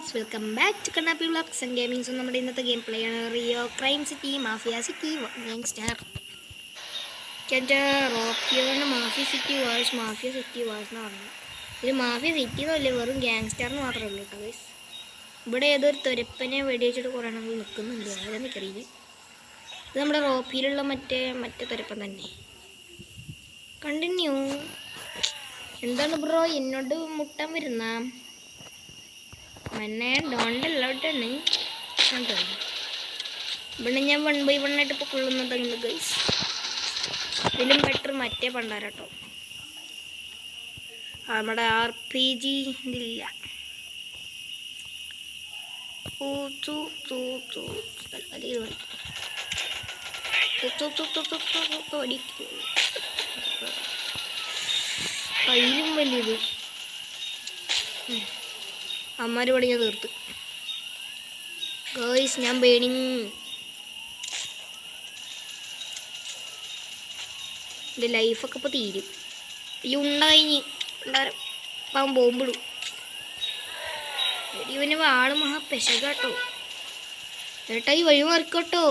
Guys, welcome back to Kannappi vlogs and gamings. നമ്മുടെ ഇന്നത്തെ game play ആണ് Rio crime city mafia city gangster റോപ്പിയോണ്. Mafia city wars എന്ന് പറഞ്ഞു. ഇത് മാഫിയ സിറ്റി എന്നല്ലേ, വെറും ഗാങ്സ്റ്ററിന് മാത്രമേ ഉള്ളൂ കേട്ടോ ഗൈസ്. ഇവിടെ ഏതൊരു തുരപ്പനെ വെടിവെച്ചിട്ട് കുറേ എണ്ണം നിൽക്കുന്നുണ്ട്, അതെനിക്കറിയില്ല. ഇത് നമ്മുടെ റോപ്പിയിലുള്ള മറ്റേ തുരപ്പൻ തന്നെ. കണ്ടിന്യൂ. എന്താണ് ബ്രോ എന്നോട് മുട്ടാൻ വരുന്ന മന്നെ? ഡോണ്ടല്ലോട്ടാണ് ഇവിടെ ഞാൻ 1/1 ആയിട്ട് ഇപ്പോൾ കൊള്ളുന്നതുണ്ട് ഗൈസ്. ഇതിലും ബെറ്റർ മറ്റേ പണ്ടാരട്ടോ, നമ്മുടെ RPG ഇതില്ല. കയ്യിലും വലിയത് അമ്മാര് പണി ഞാൻ തീർത്ത് ഗേയ്സ്. ഞാൻ ബേണിങ് എൻ്റെ ലൈഫൊക്കെ ഇപ്പോൾ തീരും. ഈ ഉണ്ടാരം പാവൻ ബോംബിടും. ഇവന് ആള് മഹാ പെശകാട്ടോ ഏട്ടാ. ഈ വഴി മാറിക്കോട്ടോ.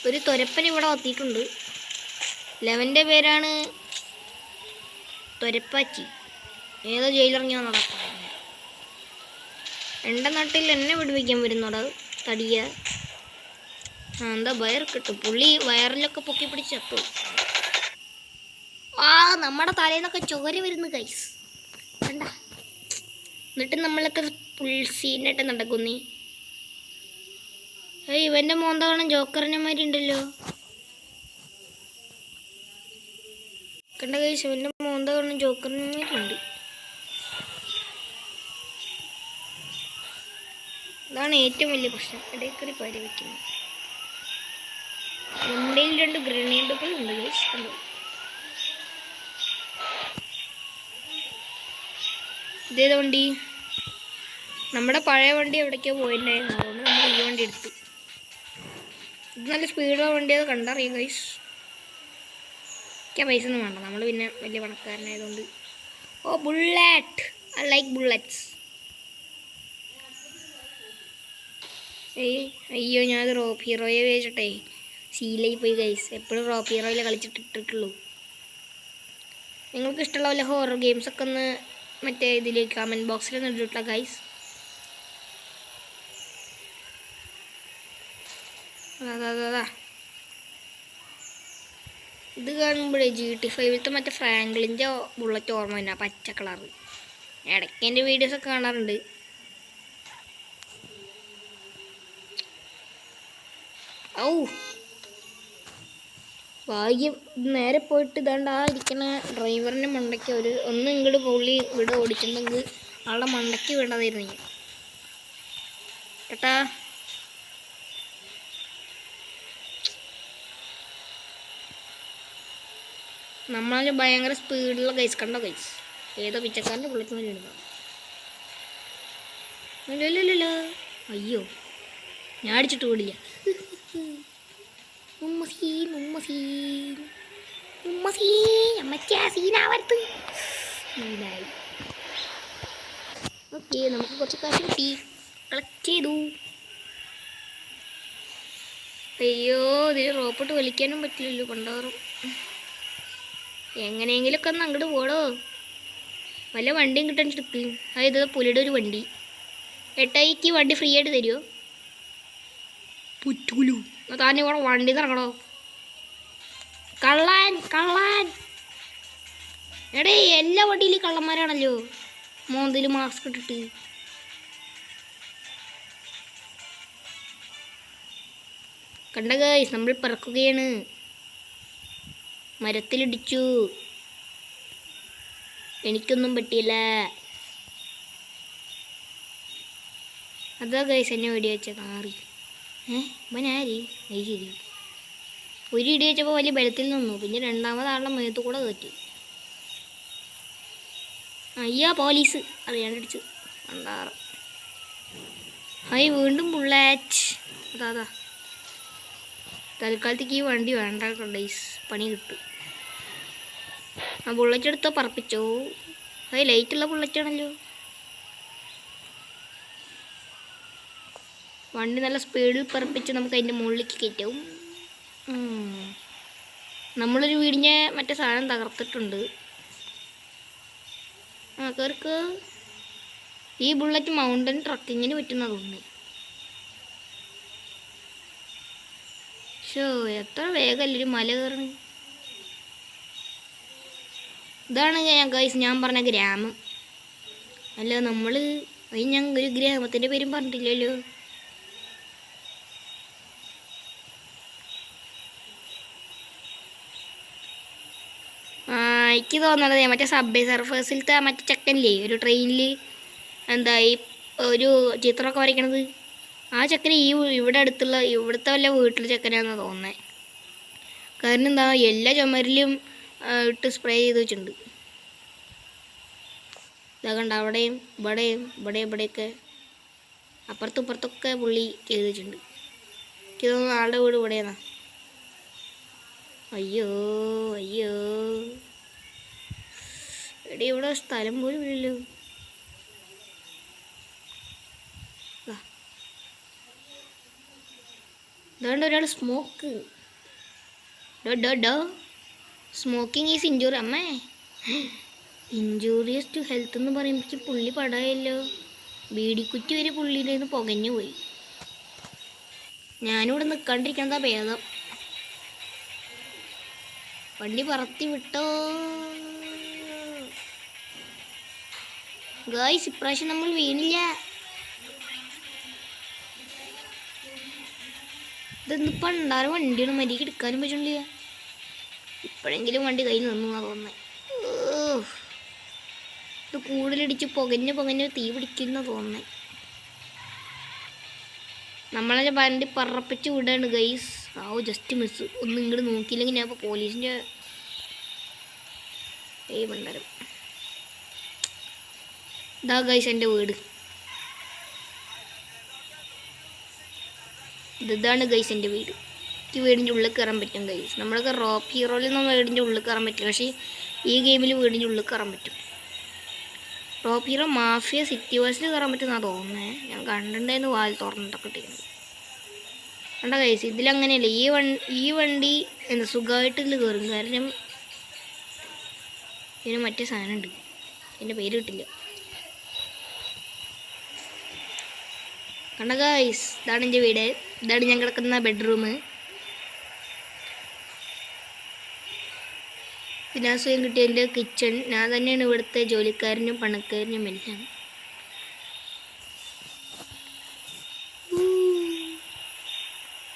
ഒരു തുരപ്പൻ ഇവിടെ വത്തിയിട്ടുണ്ട്. ലെവൻ്റെ പേരാണ് തുരപ്പാച്ചി. ഏതോ ജയിലിറങ്ങി വന്നതാ. എൻ്റെ നാട്ടിൽ എന്നെ വിടുവിക്കാൻ വരുന്നോടാ തടിയ. എന്താ വയർ കിട്ടും. പുള്ളി വയറിലൊക്കെ പൊക്കി പിടിച്ച് ചത്തു. നമ്മുടെ തലേന്നൊക്കെ ചോര വരുന്നു ഗൈസ്, കണ്ട. എന്നിട്ട് നമ്മളൊക്കെ ഫുൾ സീനായിട്ട് നടക്കുന്നേ. ഇവൻ്റെ മോന്ത കാണാൻ ജോക്കറിനെമാരുണ്ടല്ലോ. കണ്ട ഗൈസ്, ഇവൻ്റെ മോന്ത കാണാൻ ജോക്കറിനെമാരുണ്ട്. അതാണ് ഏറ്റവും വലിയ പ്രശ്നം. ഇടയ്ക്കൊരു പരി വയ്ക്കുന്നു. മുണ്ടയിൽ 2 ഗ്രനേഡുകളുണ്ട് ഗൈസ്. കണ്ടോ? ഇതേത് വണ്ടി? നമ്മുടെ പഴയ വണ്ടി എവിടേക്കോ പോയിട്ടുണ്ടായിരുന്നു, അതുകൊണ്ട് നമ്മൾ ഈ വണ്ടി എടുത്തു. ഇത് നല്ല സ്പീഡുള്ള വണ്ടി, അത് കണ്ടറിയാം ഗൈസ്. എനിക്ക് പൈസ ഒന്നും വേണ്ട, നമ്മൾ പിന്നെ വലിയ പണക്കാരനായതുകൊണ്ട്. Bullet, I like bullets. അയ്യോ, ഞാനത് റോപ്പ് ഹീറോയെ വെച്ചിട്ടേ സീലായി പോയി ഗൈസ്. എപ്പോഴും റോപ്പ് ഹീറോയിൽ കളിച്ചിട്ടിട്ടുള്ളൂ. നിങ്ങൾക്ക് ഇഷ്ടമുള്ള വല്ല ഹൊറർ ഗെയിംസൊക്കെ ഒന്ന് മറ്റേ ഇതിലേക്ക് കമൻറ്റ് ബോക്സിലൊന്ന് ഇട്ടിട്ടുള്ള ഗൈസ്. അതാ ഇത് കാണുമ്പോഴേ GT5 മറ്റേ ഫ്രാങ്ക്ലിൻ്റെ ബുള്ളറ്റ് ഓർമ്മ തന്നെ, പച്ച കളറ്. ഇടയ്ക്ക് എൻ്റെ വീഡിയോസൊക്കെ കാണാറുണ്ട്. ഭാഗ്യം നേരെ പോയിട്ട് ഇതാണ്ട് ഇരിക്കണ ഡ്രൈവറിൻ്റെ മണ്ടയ്ക്ക് ഒന്ന് ഇങ്ങോട്ട് പുള്ളി ഇവിടെ ഓടിച്ചിട്ടുണ്ടെങ്കിൽ ആളുടെ മണ്ടയ്ക്ക് വേണ്ടതായിരുന്നു ഞാൻ. ചേട്ടാ, നമ്മളാൽ ഭയങ്കര സ്പീഡിലുള്ള ഗൈസ്. കണ്ടോ ഗൈസ്, ഏതോ പിച്ചക്കാരൻ്റെ പുള്ളിക്ക് വേണ്ടി ഇടുക. അയ്യോ, ഞാൻ അടിച്ചിട്ട് ഓടില്ല. ഓക്കെ, നമുക്ക് കുറച്ച് കാശ് കിട്ടി, കളക്ട് ചെയ്തു. അയ്യോ, ഇതിൽ റോപ്പിട്ട് വലിക്കാനും പറ്റില്ലല്ലോ പണ്ടാറും. എങ്ങനെയെങ്കിലൊക്കെ ഒന്ന് അങ്ങോട്ട് പോടോ. വല്ല വണ്ടിയും കിട്ടാൻ ട്രിപ്പ്. അതായത് പുലിയുടെ ഒരു വണ്ടി. ഏട്ടായിക്ക് വണ്ടി ഫ്രീ ആയിട്ട് തരുമോ? പുറ്റൂലു, താൻ ഇവിടെ വണ്ടി ഇറങ്ങണോ? കള്ളൻ. എടേ, എല്ലാ വണ്ടിയിലും കള്ളന്മാരാണല്ലോ, മോന്തിൽ മാസ്ക് ഇട്ടിട്ട്. കണ്ട ഗൈസ്, നമ്മൾ പറക്കുകയാണ്. മരത്തിലിടിച്ചു, എനിക്കൊന്നും പറ്റിയില്ല. അതാ ഗൈസ് എന്നെ വെടി വെച്ച കാറി. ഇവനാരി ശരി. ഒരു ഇടി വെച്ചപ്പോൾ വലിയ ബലത്തിൽ നിന്നു, പിന്നെ രണ്ടാമതാളുടെ മേത്ത് കൂടെ കയറ്റി. അയ്യാ, പോലീസ് അറിയാണ്ടിടിച്ചു. കണ്ടാറ്. വീണ്ടും ബുള്ളറ്റ്. അതാ തൽക്കാലത്തേക്ക് ഈ വണ്ടി വേണ്ട ഗൈസ്, പണി കിട്ടും. ബുള്ളറ്റ് എടുത്തോ, പറപ്പിച്ചോ. ലൈറ്റുള്ള ബുള്ളറ്റാണല്ലോ. വണ്ടി നല്ല സ്പീഡിൽ പറപ്പിച്ച് നമുക്ക് അതിൻ്റെ മുകളിലേക്ക് കയറ്റാവും. നമ്മളൊരു വീടിൻ്റെ മറ്റേ സാധനം തകർത്തിട്ടുണ്ട്. കയർക്ക് ഈ ബുള്ളറ്റ് മൗണ്ടൻ ട്രക്കിങ്ങിന് പറ്റുന്ന തോന്നുന്നു. ഷോ എത്ര വേഗമല്ലേ ഒരു മല കയറണ. ഇതാണ് ഗൈസ് ഞാൻ പറഞ്ഞ ഗ്രാമം. അല്ല നമ്മൾ ഞാൻ ഒരു ഗ്രാമത്തിൻ്റെ പേരും പറഞ്ഞിട്ടില്ലല്ലോ. എനിക്ക് തോന്നണത് മറ്റേ സബ്വേ സർഫേഴ്സിലത്തെ മറ്റേ ചെക്കനില്ലേ ഒരു ട്രെയിനിൽ എന്താ ഈ ഒരു ചിത്രമൊക്കെ വരയ്ക്കണത്, ആ ചെക്കന് ഇവിടെ അടുത്തുള്ള ഇവിടുത്തെ വല്ല വീട്ടിൽ ചെക്കനാണെന്ന് തോന്നുന്നത്. കാരണം എന്താ എല്ലാ ചുമരിലും ഇട്ട് സ്പ്രേ ചെയ്ത് വെച്ചിട്ടുണ്ട്. ഇതാ കണ്ട അവിടെയും ഇവിടെയൊക്കെ അപ്പുറത്തും ഇപ്പുറത്തൊക്കെ പുള്ളി ചെയ്ത് വെച്ചിട്ടുണ്ട്. എനിക്ക് തോന്നുന്നു ആളുടെ വീട് ഇവിടെയാണോ. അയ്യോ എടേ ഇവിടെ സ്ഥലം പോലും ഇല്ലല്ലോ. അതുകൊണ്ട് ഒരാൾ സ്മോക്ക് സ്മോക്കിംഗ് ഈസ് ഇഞ്ചുറി. അമ്മേ ഇഞ്ചൂറിയസ് ടു ഹെൽത്ത് എന്ന് പറയുമ്പോൾ പുള്ളി പടായല്ലോ. ബീഡിക്കുറ്റി വരെ പുള്ളിയുടെ നിന്ന് പുകഞ്ഞു പോയി. ഞാനിവിടെ നിൽക്കാണ്ടിരിക്കുന്നതാ ഭേദം. വണ്ടി പറത്തി വിട്ടോ ഗായ്സ്. ഇപ്രാവശ്യം നമ്മൾ വീണില്ല. ഇതൊന്ന് പണ്ടാറ് വണ്ടിയാണ്, മര്യാദയ്ക്ക് എടുക്കാനും പറ്റുന്നില്ല. ഇപ്പോഴെങ്കിലും വണ്ടി കയ്യിൽ നിന്നു തോന്നുന്നത്. ഇത് കൂടുതലിടിച്ച് പുകഞ്ഞ് തീ പിടിക്കുന്ന തോന്നുന്നത്. നമ്മളെ വണ്ടി പറപ്പിച്ച് വിടാണ് ഗൈസ്. Just miss. ഒന്നും ഇങ്ങോട്ട് നോക്കിയില്ലെങ്കിൽ ഞാൻ ഇപ്പോൾ പോലീസിൻ്റെ പണ്ടാരം. ഇതാ ഗൈസ് എൻ്റെ വീട്. ഇതാണ് ഗൈസ് എൻ്റെ വീട്. എനിക്ക് വീടിൻ്റെ ഉള്ളിൽ കയറാൻ പറ്റും ഗൈസ്. നമ്മളൊക്കെ റോപ്പ് ഹീറോയിലൊന്നും വീടിൻ്റെ ഉള്ളിൽ കയറാൻ പറ്റില്ല, പക്ഷേ ഈ ഗെയിമിൽ വീടിൻ്റെ ഉള്ളിൽ കയറാൻ പറ്റും. റോപ്പ് ഹീറോ മാഫിയ സിറ്റി വേഴ്സിൽ കയറാൻ പറ്റുമെന്നാണ് തോന്നുന്നത്. ഞാൻ കണ്ടിട്ടുണ്ടായിരുന്നു വാൽ തുറന്നിട്ടൊക്കെ ഇട്ടിരുന്നത്. കണ്ട ഗൈസ് ഇതിലങ്ങനെയല്ല. ഈ വണ്ടി എന്താ സുഖമായിട്ട് ഇതിൽ കയറും. കാരണം ഇതിന് മറ്റേ സാധനം ഉണ്ട്, എൻ്റെ പേര് കിട്ടില്ല. കണ്ട ഗൈസ് ഇതാണ് എൻ്റെ വീട്. ഇതാണ് ഞാൻ കിടക്കുന്ന ബെഡ്റൂം. പിന്നെ സ്വയം കിട്ടിയ എൻ്റെ കിച്ചൺ. ഞാൻ തന്നെയാണ് ഇവിടുത്തെ ജോലിക്കാരനും പണക്കാരനും എല്ലാം.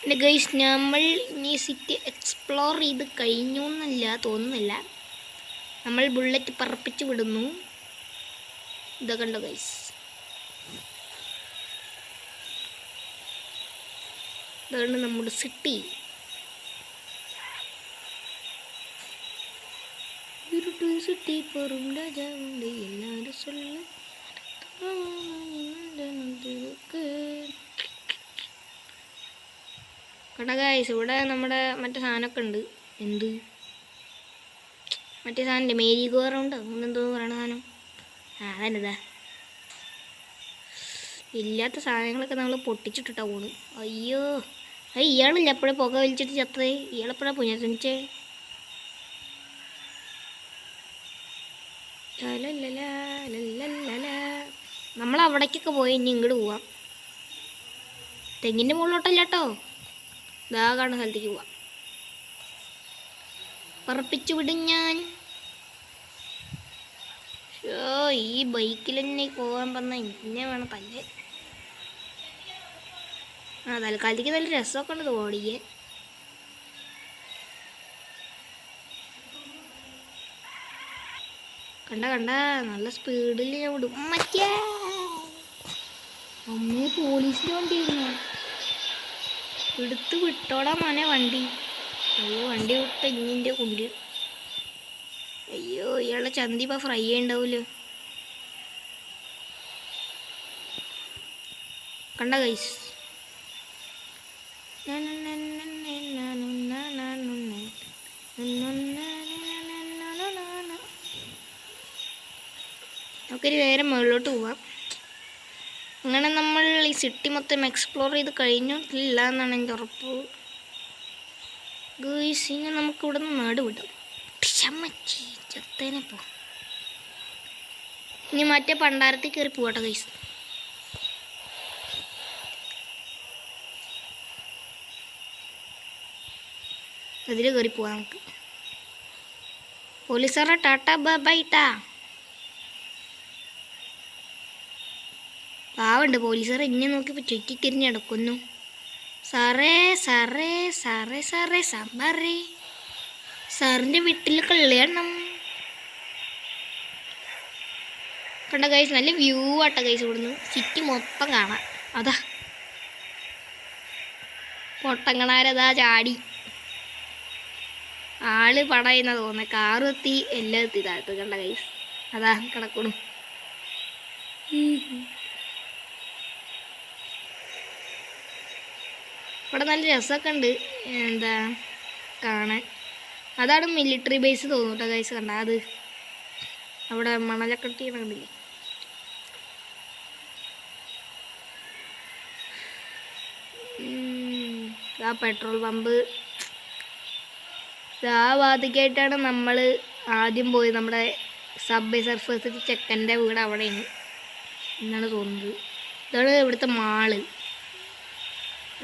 പിന്നെ ഗൈസ് നമ്മൾ ഇനി സിറ്റി എക്സ്പ്ലോർ ചെയ്ത് കഴിഞ്ഞു എന്നല്ല തോന്നുന്നില്ല. നമ്മൾ ബുള്ളറ്റ് പറപ്പിച്ച് വിടുന്നു. ഇതൊക്കെ ഉണ്ടോ ഗൈസ്. ഇതാണ് നമ്മുടെ സിറ്റി. സിറ്റി പോറും രാജാവുണ്ട് എല്ലാവരും சொல்ல. കണ്ട ഗൈസ് ഇവിടെ നമ്മുടെ മറ്റേ സാധനമൊക്കെ ഉണ്ട്. എന്ത് മറ്റേ സാധനം മേരി ഗോ റൗണ്ട് അങ്ങനെന്തോ പറയണ സാധനം. അതന്നെതാ ഇല്ലാത്ത സാധനങ്ങളൊക്കെ നമ്മൾ പൊട്ടിച്ചിട്ടിട്ടാ പോണ്. അയ്യോ ഇയാളില്ല എപ്പോഴും പുക വലിച്ചിട്ട് ചത്തേ. ഇയാളെപ്പോഴാണ് പുനർജനിച്ചേ. നമ്മൾ അവിടേക്കൊക്കെ പോയി ഇനി ഇങ്ങോട്ട് പോവാം. തെങ്ങിൻ്റെ മുകളിലോട്ടല്ല കേട്ടോ, ഇതാ കാണുന്ന സ്ഥലത്തേക്ക് പോവാം. പറപ്പിച്ചു വിടും ഞാൻ. ഈ ബൈക്കിൽ തന്നെ പോകാൻ പറഞ്ഞാൽ ഇന്നെ വേണം തന്നെ. തൽക്കാലത്തേക്ക് നല്ല രസമൊക്കെ ഉണ്ട് ഓടിയെ. കണ്ട നല്ല സ്പീഡിൽ ഞാൻ വിടും. മറ്റേ അമ്മേ പോലീസിൻ്റെ വണ്ടിയായിരുന്നു. എടുത്ത് വിട്ടോടാ മോനെ വണ്ടി. അയ്യോ വണ്ടി വിട്ട ഇഞ്ഞിൻ്റെ കുണ്ടി. അയ്യോ ഇയാളുടെ ചന്തി ഇപ്പം ഫ്രൈ ഉണ്ടാവുമല്ലോ. കണ്ട ഗൈസ് നമുക്കൊരു വേറെ മുകളിലോട്ട് പോവാം. അങ്ങനെ അങ്ങനെ നമ്മൾ ഈ സിറ്റി മൊത്തം എക്സ്പ്ലോർ ചെയ്ത് കഴിഞ്ഞിട്ടില്ല എന്നാണ് എൻ്റെ ഉറപ്പ്. ഗൈസ് ഇനി നമുക്ക് ഇവിടെ നിന്ന് നാട് വിടാം. ചത്തേനെ പോ. ഇനി മറ്റേ പണ്ടാരത്തിൽ കയറി പോകട്ടെ ഗൈസ്. അതിൽ കയറി പോവാം നമുക്ക്. പോലീസുകാരെ ടാറ്റ ബൈ ടാ. പാവുണ്ട് പോലീസുകാരെ ഇന്നെ നോക്കിയപ്പോൾ ചുറ്റി തിരിഞ്ഞ് കിടക്കുന്നു. സാറേ സാറേ സാറേ സാറേ സാമ്പാറേ, സാറിൻ്റെ വീട്ടിൽ കല്യാണം. കണ്ട ഗൈസ്, നല്ല വ്യൂ ആട്ട ഗൈസ്. ഇവിടുന്ന് സിറ്റി മൊത്തം കാണാം. അതാ പൊട്ടങ്ങണാരതാ ചാടി. ആള് പടയുന്ന തോന്നുന്നത്. കാറ് എത്തി, എല്ലാം എത്തി താഴത്ത്. കണ്ട ഗൈസ്, അതാ കിടക്കണു. ഇവിടെ നല്ല രസമൊക്കെ ഉണ്ട് എന്താ കാണാൻ. അതാണ് മിലിറ്ററി ബേസ് തോന്നും കേട്ടോ ഗൈസ്. കണ്ട അത് അവിടെ മണലൊക്കെ കണ്ടില്ലേ. ആ പെട്രോൾ പമ്പ് ആ വാതിക്കായിട്ടാണ് നമ്മൾ ആദ്യം പോയി. നമ്മുടെ സബ്വേ സർഫേസ് ചെക്കൻ്റെ വീട് അവിടെയാണ് എന്നാണ് തോന്നുന്നത്. ഇതാണ് ഇവിടുത്തെ മാള്.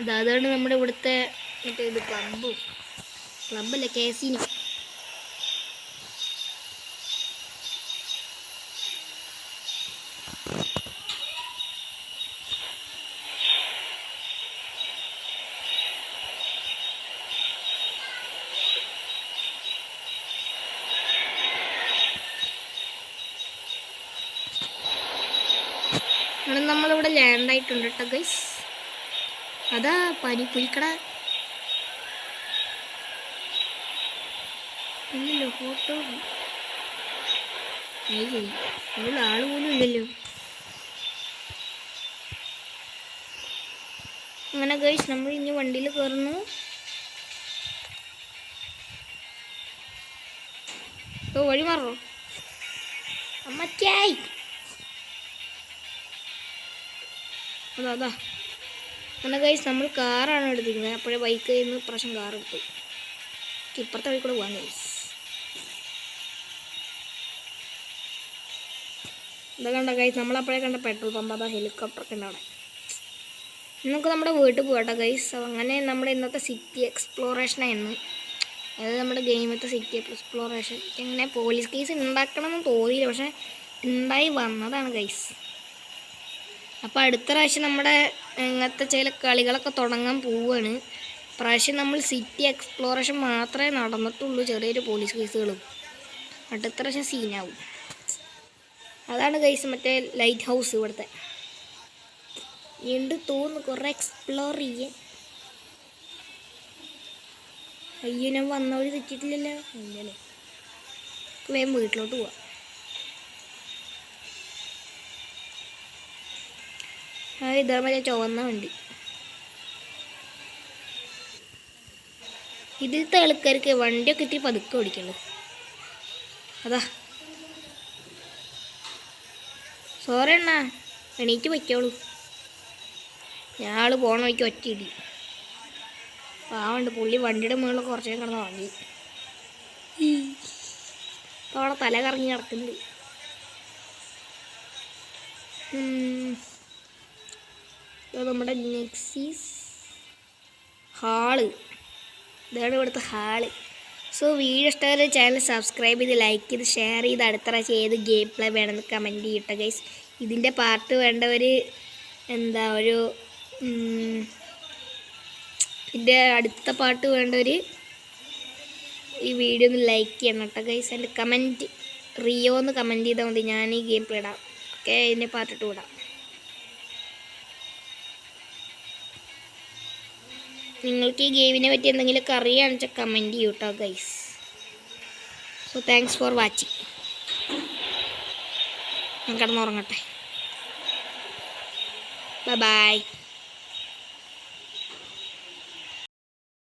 അതാണ് നമ്മുടെ ഇവിടുത്തെ മറ്റേ ഇത് ക്ലബ്ബല്ല കാസിനോ. അങ്ങനെ നമ്മളിവിടെ ലാൻഡായിട്ടുണ്ട് കേട്ടോ ഗൈസ്. അതാ പാനിപ്പൂരിക്കട. ഇല്ലല്ലോ ഫോട്ടോ അതിൽ ആള് പോലും ഇല്ലല്ലോ. അങ്ങനെ ഗൈസ് നമ്മൾ ഇനി വണ്ടിയിൽ കയറുന്നു. ഓ വഴി മാറോ അമ്മച്ചായി. അതാ അങ്ങനെ ഗൈസ് നമ്മൾ കാറാണ് എടുത്തിരിക്കുന്നത്. അപ്പോഴേ ബൈക്ക് നിന്ന് പ്രാവശ്യം കാർ എടുത്തു. ഇപ്പുറത്തെ വഴി കൂടെ പോകാം ഗൈസ്. ഇതാ കണ്ട ഗൈസ്, നമ്മളപ്പോഴേ കണ്ട പെട്രോൾ പമ്പ്. അതാ ഹെലികോപ്റ്ററൊക്കെ ഉണ്ട് അവിടെ. നമുക്ക് നമ്മുടെ വീട്ടിൽ പോകട്ടെ ഗൈസ്. അങ്ങനെ നമ്മുടെ ഇന്നത്തെ സിറ്റി എക്സ്പ്ലോറേഷനായിരുന്നു. അതായത് നമ്മുടെ ഗെയിമത്തെ സിറ്റി എക്സ്പ്ലോറേഷൻ. ഇങ്ങനെ പോലീസ് കേസ് ഉണ്ടാക്കണമെന്ന് തോന്നിയില്ല, പക്ഷെ ഉണ്ടായി വന്നതാണ് ഗൈസ്. അപ്പോൾ അടുത്ത പ്രാവശ്യം നമ്മുടെ ഇങ്ങനത്തെ ചില കളികളൊക്കെ തുടങ്ങാൻ പോവുകയാണ്. പ്രാവശ്യം നമ്മൾ സിറ്റി എക്സ്പ്ലോറേഷൻ മാത്രമേ നടന്നിട്ടുള്ളൂ, ചെറിയൊരു പോലീസ് കേസുകളും. അടുത്ത പ്രാവശ്യം സീനാവും. അതാണ് ഗൈസ് മറ്റേ ലൈറ്റ് ഹൗസ് ഇവിടുത്തെ. ഉണ്ട് തോന്നുന്നു കുറേ എക്സ്പ്ലോർ ചെയ്യാൻ. അയ്യോ ഞാൻ വന്ന വഴി തെറ്റിട്ടില്ലല്ലോ. ഇല്ലല്ലേ, വേഗം വീട്ടിലോട്ട് പോവാം. ഇതാ മറ്റേ ചുവന്ന വണ്ടി. ഇതിലത്തെ ആൾക്കാർക്ക് വണ്ടിയൊക്കെ ഇത്തിരി പതുക്കെ ഓടിക്കുള്ളൂ. അതാ സോറി അണ്ണാ, എണീറ്റ് വയ്ക്കോളൂ. ഞാൾ പോണ വഴിക്ക് ഒറ്റയിടി. പാവുണ്ട് പുള്ളി വണ്ടിയുടെ മുകളിൽ കുറച്ച് കിടന്ന് വാങ്ങി. അവിടെ തല കറങ്ങി കിടക്കുന്നുണ്ട്. നമ്മുടെ നെക്സീസ് ഹാള്. ഇതാണ് ഇവിടുത്തെ ഹാള്. സോ വീഡിയോ ഇഷ്ടമായ ചാനൽ സബ്സ്ക്രൈബ് ചെയ്ത് ലൈക്ക് ചെയ്ത് ഷെയർ ചെയ്ത് അടുത്ത പ്രാവശ്യം ഏത് ഗെയിം പ്ലേ വേണമെന്ന് കമൻറ്റ് ചെയ്യട്ടെ ഗൈസ്. ഇതിൻ്റെ പാർട്ട് വേണ്ടവർ എന്താ ഒരു ഇതിൻ്റെ അടുത്ത പാട്ട് വേണ്ടവർ ഈ വീഡിയോ ഒന്ന് ലൈക്ക് ചെയ്യണം കേട്ടോ ഗൈസ്. എൻ്റെ കമൻറ്റ് റിയോ എന്ന് കമൻറ്റ് ചെയ്താൽ മതി, ഞാൻ ഈ ഗെയിം പ്ലേ ഇടാം. ഓക്കെ, ഇതിൻ്റെ പാർട്ടിട്ട് വിടാം. നിങ്ങൾക്ക് ഈ ഗെയിമിനെ പറ്റി എന്തെങ്കിലുമൊക്കെ അറിയാമെന്ന് വെച്ചാൽ കമൻറ്റ് ചെയ്യൂ കേട്ടോ guys. So thanks for watching. ഞാൻ കിടന്നുറങ്ങട്ടെ. Bye bye.